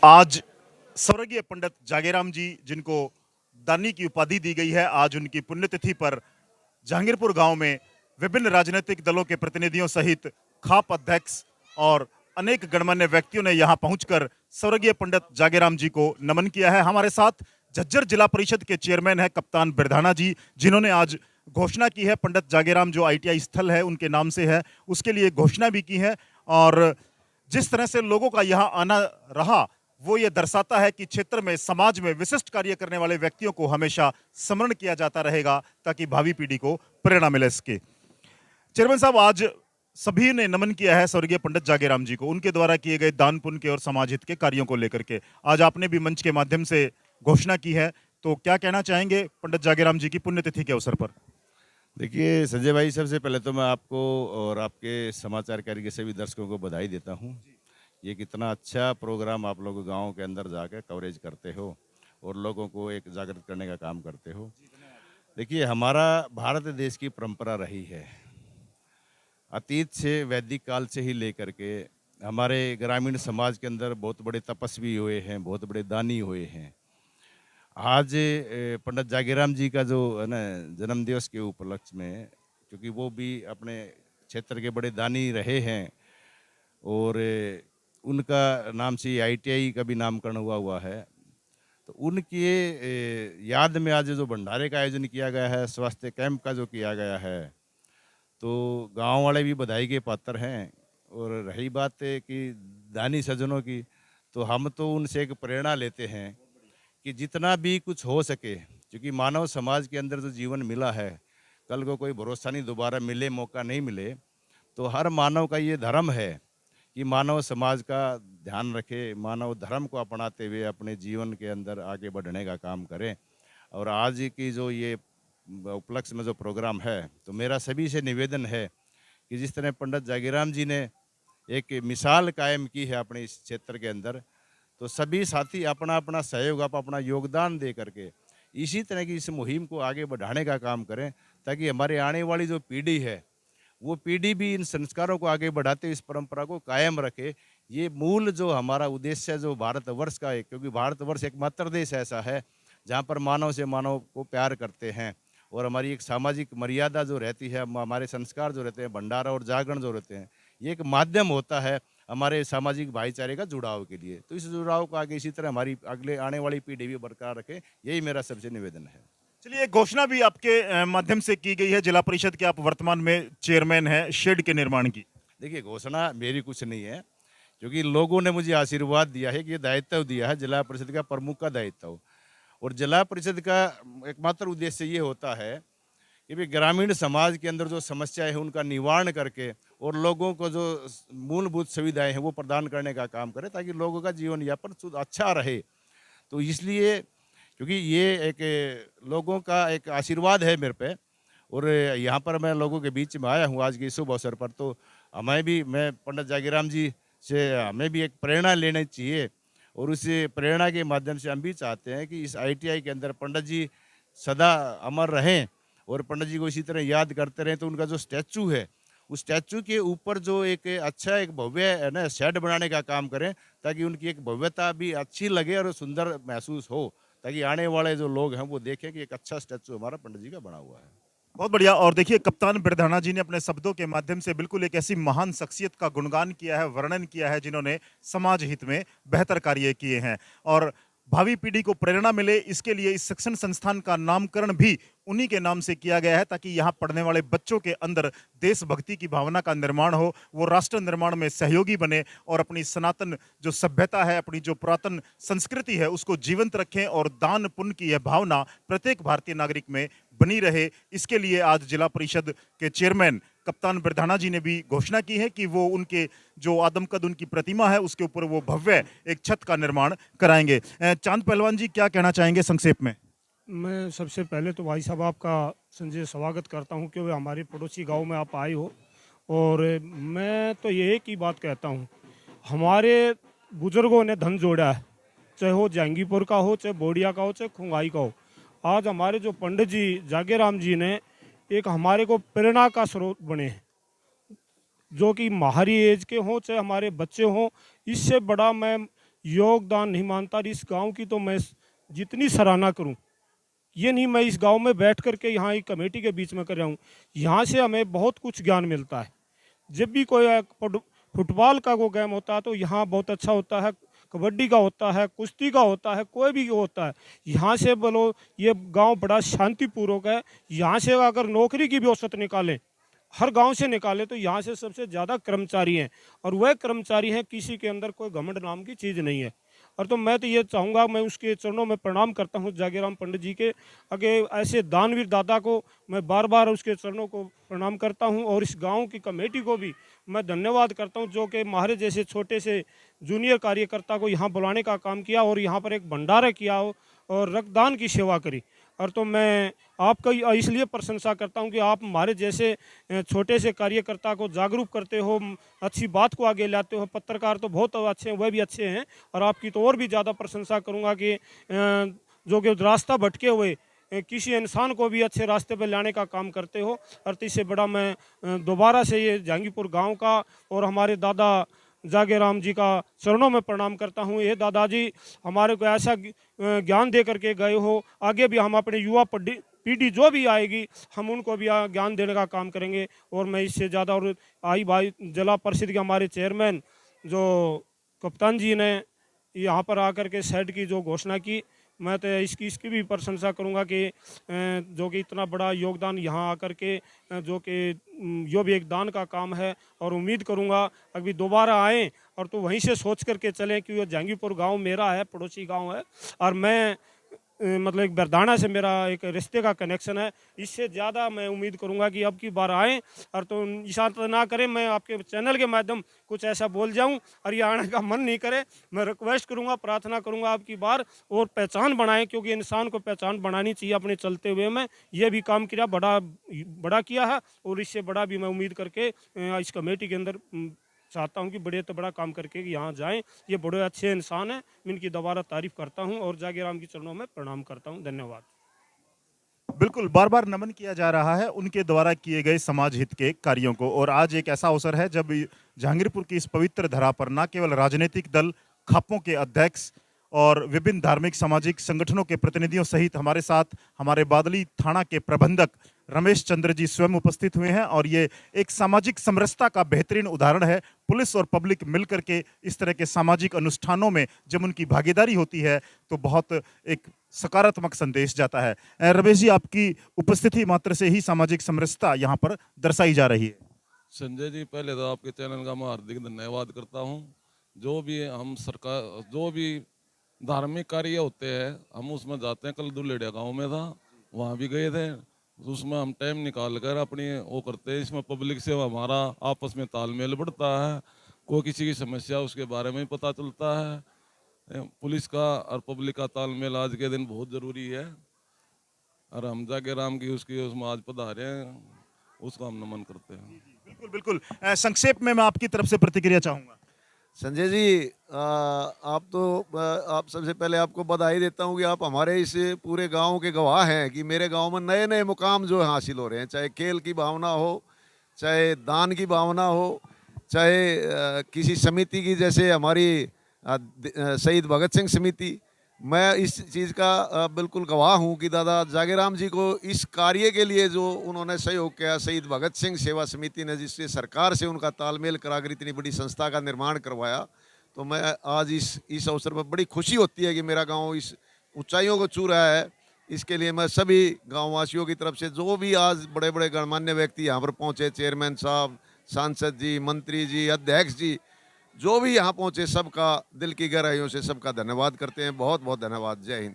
आज स्वर्गीय पंडित जागेराम जी, जिनको दानी की उपाधि दी गई है, आज उनकी पुण्यतिथि पर जहांगीरपुर गांव में विभिन्न राजनीतिक दलों के प्रतिनिधियों सहित खाप अध्यक्ष और अनेक गणमान्य व्यक्तियों ने यहां पहुंचकर स्वर्गीय पंडित जागेराम जी को नमन किया है। हमारे साथ झज्जर जिला परिषद के चेयरमैन है कप्तान बिरधाना जी, जिन्होंने आज घोषणा की है पंडित जागेराम जो आईटीआई स्थल है उनके नाम से है, उसके लिए घोषणा भी की है। और जिस तरह से लोगों का यहाँ आना रहा वो ये दर्शाता है कि क्षेत्र में समाज में विशिष्ट कार्य करने वाले व्यक्तियों को हमेशा स्मरण किया जाता रहेगा ताकि भावी पीढ़ी को प्रेरणा मिले। इसके चेयरमैन साहब, आज सभी ने नमन किया है स्वर्गीय पंडित जागेराम जी को, उनके द्वारा किए गए दान पुण्य के और समाज हित के कार्यों को लेकर के। आज आपने भी मंच के माध्यम से घोषणा की है, तो क्या कहना चाहेंगे पंडित जागेराम जी की पुण्यतिथि के अवसर पर? देखिए संजय भाई, सबसे पहले तो मैं आपको और आपके समाचार कार्य के सभी दर्शकों को बधाई देता हूँ। ये कितना अच्छा प्रोग्राम आप लोग गाँव के अंदर जाकर कवरेज करते हो और लोगों को एक जागृत करने का काम करते हो। देखिए, हमारा भारत देश की परंपरा रही है, अतीत से वैदिक काल से ही लेकर के हमारे ग्रामीण समाज के अंदर बहुत बड़े तपस्वी हुए हैं, बहुत बड़े दानी हुए हैं। आज पंडित जागेराम जी का जो है ना जन्म दिवस के उपलक्ष्य में, क्योंकि वो भी अपने क्षेत्र के बड़े दानी रहे हैं और उनका नाम से आईटीआई का भी नामकरण हुआ है, तो उनके याद में आज जो भंडारे का आयोजन किया गया है, स्वास्थ्य कैंप का जो किया गया है, तो गांव वाले भी बधाई के पात्र हैं। और रही बात है कि दानी सज्जनों की, तो हम तो उनसे एक प्रेरणा लेते हैं कि जितना भी कुछ हो सके, क्योंकि मानव समाज के अंदर जो जीवन मिला है, कल को कोई भरोसा नहीं दोबारा मिले, मौका नहीं मिले, तो हर मानव का ये धर्म है कि मानव समाज का ध्यान रखे, मानव धर्म को अपनाते हुए अपने जीवन के अंदर आगे बढ़ने का काम करें। और आज की जो ये उपलक्ष्य में जो प्रोग्राम है, तो मेरा सभी से निवेदन है कि जिस तरह पंडित जागीराम जी ने एक मिसाल कायम की है अपने इस क्षेत्र के अंदर, तो सभी साथी अपना अपना सहयोग, अपना योगदान दे करके इसी तरह की इस मुहिम को आगे बढ़ाने का काम करें, ताकि हमारे आने वाली जो पीढ़ी है वो पीढ़ी भी इन संस्कारों को आगे बढ़ाते इस परंपरा को कायम रखे। ये मूल जो हमारा उद्देश्य है जो भारतवर्ष का है, क्योंकि भारतवर्ष एकमात्र देश ऐसा है जहाँ पर मानव से मानव को प्यार करते हैं और हमारी एक सामाजिक मर्यादा जो रहती है, हमारे संस्कार जो रहते हैं, भंडारा और जागरण जो रहते हैं, ये एक माध्यम होता है हमारे सामाजिक भाईचारे का जुड़ाव के लिए। तो इस जुड़ाव को आगे इसी तरह हमारी अगले आने वाली पीढ़ी भी बरकरार रखे, यही मेरा सबसे निवेदन है। चलिए, एक घोषणा भी आपके माध्यम से की गई है, जिला परिषद के आप वर्तमान में चेयरमैन हैं शेड के निर्माण की। देखिए, घोषणा मेरी कुछ नहीं है, क्योंकि लोगों ने मुझे आशीर्वाद दिया है कि ये दायित्व दिया है जिला परिषद का प्रमुख का दायित्व। और जिला परिषद का एकमात्र उद्देश्य ये होता है कि भाई ग्रामीण समाज के अंदर जो समस्याएं हैं उनका निवारण करके और लोगों को जो मूलभूत सुविधाएं हैं वो प्रदान करने का काम करे, ताकि लोगों का जीवन यापन अच्छा रहे। तो इसलिए, क्योंकि ये एक लोगों का एक आशीर्वाद है मेरे पे, और यहाँ पर मैं लोगों के बीच में आया हूँ आज के शुभ अवसर पर, तो मैं पंडित जागीराम जी से हमें भी एक प्रेरणा लेनी चाहिए। और उस प्रेरणा के माध्यम से हम भी चाहते हैं कि इस आईटीआई के अंदर पंडित जी सदा अमर रहें और पंडित जी को इसी तरह याद करते रहें। तो उनका जो स्टैचू है, उस स्टैचू के ऊपर जो एक अच्छा एक भव्य है ना शेड बनाने का काम करें, ताकि उनकी एक भव्यता भी अच्छी लगे और सुंदर महसूस हो, ताकि आने वाले जो लोग हैं वो देखें कि एक अच्छा स्टैचू हमारा पंडित जी का बना हुआ है। बहुत बढ़िया। और देखिए, कप्तान बिरधाना जी ने अपने शब्दों के माध्यम से बिल्कुल एक ऐसी महान शख्सियत का गुणगान किया है, वर्णन किया है, जिन्होंने समाज हित में बेहतर कार्य किए हैं और भावी पीढ़ी को प्रेरणा मिले, इसके लिए इस शिक्षण संस्थान का नामकरण भी उन्हीं के नाम से किया गया है, ताकि यहाँ पढ़ने वाले बच्चों के अंदर देशभक्ति की भावना का निर्माण हो, वो राष्ट्र निर्माण में सहयोगी बने और अपनी सनातन जो सभ्यता है, अपनी जो पुरातन संस्कृति है, उसको जीवंत रखें और दान पुण्य की यह भावना प्रत्येक भारतीय नागरिक में बनी रहे। इसके लिए आज जिला परिषद के चेयरमैन कप्तान बिरधाना जी ने भी घोषणा की है कि वो उनके जो आदमकद उनकी प्रतिमा है उसके ऊपर वो भव्य एक छत का निर्माण कराएंगे। चांद पहलवान जी, क्या कहना चाहेंगे संक्षेप में? मैं सबसे पहले तो भाई साहब आपका संजय स्वागत करता हूं कि वे हमारे पड़ोसी गांव में आप आए हो। और मैं तो ये एक ही बात कहता हूं, हमारे बुजुर्गों ने धन जोड़ा है, चाहे वो जहांगीरपुर का हो, चाहे बोडिया का हो, चाहे खुंगाई का हो। आज हमारे जो पंडित जी जागेराम जी ने एक हमारे को प्रेरणा का स्रोत बने हैं, जो कि हमारी एज के हों चाहे हमारे बच्चे हों। इससे बड़ा मैं योगदान नहीं मानता। और इस गांव की तो मैं जितनी सराहना करूं, ये नहीं मैं इस गांव में बैठ करके यहाँ एक कमेटी के बीच में कर रहा हूँ, यहाँ से हमें बहुत कुछ ज्ञान मिलता है। जब भी कोई फुटबॉल का वो गेम होता है तो यहाँ बहुत अच्छा होता है, कबड्डी का होता है, कुश्ती का होता है, कोई भी होता है। यहाँ से बोलो ये गांव बड़ा शांतिपूर्वक है। यहाँ से अगर नौकरी की भी औसत निकालें, हर गांव से निकाले, तो यहाँ से सबसे ज़्यादा कर्मचारी हैं, और वह कर्मचारी हैं किसी के अंदर कोई घमंड नाम की चीज़ नहीं है। और तो मैं तो ये चाहूँगा, मैं उसके चरणों में प्रणाम करता हूँ जागीराम पंडित जी के आगे, ऐसे दानवीर दादा को मैं बार बार उसके चरणों को प्रणाम करता हूँ। और इस गांव की कमेटी को भी मैं धन्यवाद करता हूँ, जो कि हमारे जैसे छोटे से जूनियर कार्यकर्ता को यहाँ बुलाने का काम किया और यहाँ पर एक भंडारा किया हो और रक्तदान की सेवा करी। और तो मैं आपका इसलिए प्रशंसा करता हूं कि आप हमारे जैसे छोटे से कार्यकर्ता को जागरूक करते हो, अच्छी बात को आगे लाते हो। पत्रकार तो बहुत अच्छे हैं, वह भी अच्छे हैं, और आपकी तो और भी ज़्यादा प्रशंसा करूंगा कि जो कि रास्ता भटके हुए किसी इंसान को भी अच्छे रास्ते पर लाने का काम करते हो। और इससे बड़ा मैं दोबारा से ये जहांगीरपुर गाँव का और हमारे दादा जागीराम जी का चरणों में प्रणाम करता हूँ। ये दादाजी हमारे को ऐसा ज्ञान दे करके गए हो, आगे भी हम अपने युवा पीढ़ी जो भी आएगी हम उनको भी ज्ञान देने का काम करेंगे। और मैं इससे ज़्यादा, और आई भाई जिला परिषद के हमारे चेयरमैन जो कप्तान जी ने यहाँ पर आकर के शेड की जो घोषणा की, मैं तो इसकी भी प्रशंसा करूंगा कि जो कि इतना बड़ा योगदान यहाँ आकर के, जो कि यो भी एक दान का काम है। और उम्मीद करूंगा अभी दोबारा आएँ और तो वहीं से सोच करके चलें कि वो जहांगीरपुर गांव मेरा है, पड़ोसी गांव है, और मैं मतलब एक बरदाना से मेरा एक रिश्ते का कनेक्शन है। इससे ज़्यादा मैं उम्मीद करूंगा कि अब की बार आएँ और तो इशारा ना करें, मैं आपके चैनल के माध्यम कुछ ऐसा बोल जाऊं और ये आने का मन नहीं करे। मैं रिक्वेस्ट करूंगा, प्रार्थना करूंगा अब की बार और पहचान बनाएं, क्योंकि इंसान को पहचान बनानी चाहिए अपने चलते हुए। में ये भी काम किया, बड़ा किया है, और इससे बड़ा भी मैं उम्मीद करके इस कमेटी के अंदर चाहता हूं कि बड़े तो बड़ा काम करके यहाँ जाएं। ये बड़े अच्छे इंसान हैं, मैं इनकी दोबारा तारीफ करता हूं और जागीराम के चरणों में प्रणाम करता हूं। धन्यवाद। बिल्कुल, बार बार नमन किया जा रहा है उनके द्वारा किए गए समाज हित के कार्यों को। और आज एक ऐसा अवसर है जब जहांगीरपुर की इस पवित्र धरा पर न केवल राजनीतिक दल, खापों के अध्यक्ष और विभिन्न धार्मिक सामाजिक संगठनों के प्रतिनिधियों सहित हमारे साथ हमारे बादली थाना के प्रबंधक रमेश चंद्र जी स्वयं उपस्थित हुए हैं। और ये एक सामाजिक समरसता का बेहतरीन उदाहरण है। पुलिस और पब्लिक मिलकर के इस तरह के सामाजिक अनुष्ठानों में जब उनकी भागीदारी होती है तो बहुत एक सकारात्मक संदेश जाता है। रमेश जी, आपकी उपस्थिति मात्र से ही सामाजिक समरसता यहाँ पर दर्शाई जा रही है। संजय जी, पहले तो आपके चैनल का मैं हार्दिक धन्यवाद करता हूँ। जो भी हम सरकार, जो भी धार्मिक कार्य होते हैं हम उसमें जाते हैं। कल दुलेड़िया गांव में था, वहाँ भी गए थे, उसमें हम टाइम निकाल कर अपनी वो करते हैं। इसमें पब्लिक से हमारा आपस में तालमेल बढ़ता है, कोई किसी की समस्या उसके बारे में पता चलता है। पुलिस का और पब्लिक का तालमेल आज के दिन बहुत ज़रूरी है, और हम जागीराम की उसमें आज पधारे हैं, उसको हम नमन करते हैं। बिल्कुल बिल्कुल, संक्षेप में मैं आपकी तरफ से प्रतिक्रिया चाहूँगा। संजय जी, आप सबसे पहले आपको बधाई देता हूँ कि आप हमारे इस पूरे गांव के गवाह हैं कि मेरे गांव में नए नए मुकाम जो हासिल हो रहे हैं, चाहे खेल की भावना हो, चाहे दान की भावना हो, चाहे किसी समिति की, जैसे हमारी शहीद भगत सिंह समिति। मैं इस चीज़ का बिल्कुल गवाह हूँ कि दादा जागीराम जी को इस कार्य के लिए जो उन्होंने सहयोग किया, शहीद भगत सिंह सेवा समिति ने, जिससे सरकार से उनका तालमेल कराकर इतनी बड़ी संस्था का निर्माण करवाया, तो मैं आज इस अवसर पर बड़ी खुशी होती है कि मेरा गांव इस ऊंचाइयों को छू रहा है। इसके लिए मैं सभी गाँववासियों की तरफ से, जो भी आज बड़े बड़े गणमान्य व्यक्ति यहाँ पर पहुँचे, चेयरमैन साहब, सांसद जी, मंत्री जी, अध्यक्ष जी, जो भी यहाँ पहुँचे, सबका दिल की गहराइयों से सबका धन्यवाद करते हैं। बहुत बहुत धन्यवाद। जय हिंद।